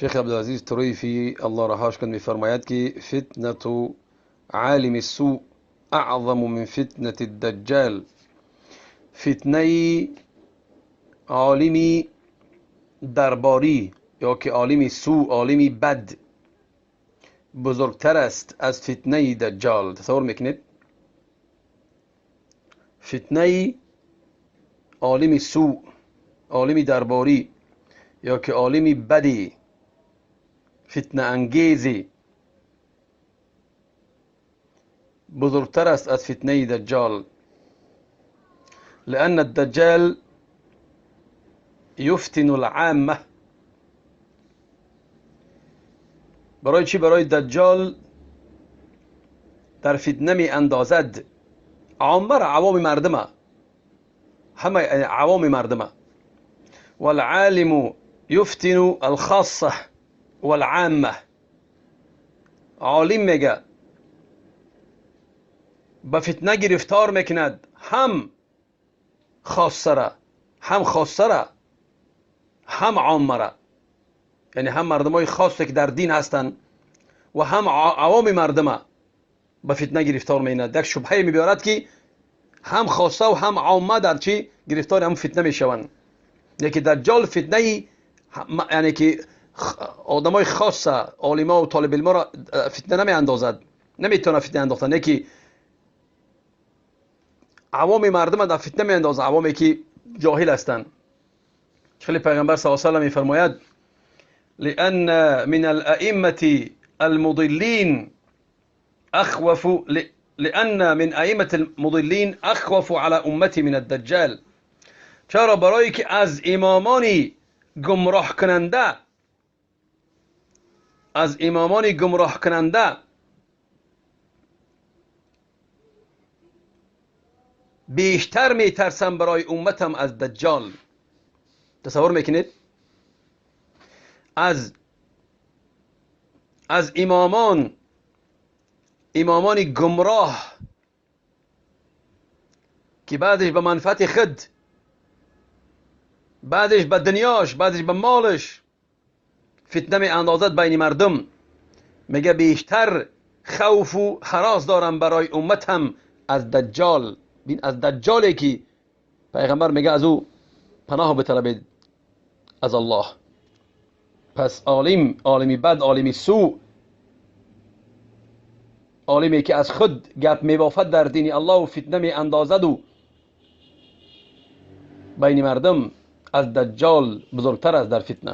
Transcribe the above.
شیخ عبدالعزیز طریفی الله رحاش کند میفرماید که فتنة عالم السوء اعظم من فتنة الدجال. فتنه عالمی درباری یا که عالم سو، عالمی بد، بزرگتر است از فتنه دجال. تصور میکنید؟ فتنه عالم سو، عالمی درباری یا که عالمی بدی، فتنه انگیزی، بزرگتر است از فتنه دجال. لأن الدجال یفتن العامه. برای چی؟ برای دجال در فتنه می اندازد عامه را، عوام مردمه، همه عوام مردمه. والعالم یفتن الخاصه والعامه. عالم میگه به فتنه گرفتار میکند هم خاصه را، هم خاصه را، هم عامه را، یعنی هم مردمای خاصی که در دین هستند و هم عوام مردمه به فتنه گرفتار می‌اید. یک شبهه می‌بیارد که هم خاصه و هم عامه در چی گرفتار هم فتنه میشوند. یکی دجال فتنه، یعنی که آدمای خاصه، عالما و طالب علما را فتنه نمی‌اندازد، نمیتونه فتنه انداختن. یکی عوام مردم در فتنه می‌اندازد، عوامی که جاهل هستند. خیلی پیغمبر صلی الله علیه و آله می‌فرماید لأن من الأئمة المضلين أخوف، لأن من أئمة المضلين أخوف على أمتي من الدجال. چرا؟ برای که از امامان گمراه کننده، از امامان گمراه کننده بیشتر میترسم برای امتم از دجال. تصور میکنید؟ از امامان گمراه که بعدش به منفعت خود، بعدش به دنیاش، بعدش به مالش فتنه می اندازد بین مردم، میگه بیشتر خوف و هراس دارم برای امتم از دجال. بین از دجالی که پیغمبر میگه از او پناه بطلبید از الله. پس عالمی بد، عالمی سو، عالمی که از خود گپ میبافد در دین الله و فتنه می اندازد و بین مردم، از دجال بزرگتر است در فتنه.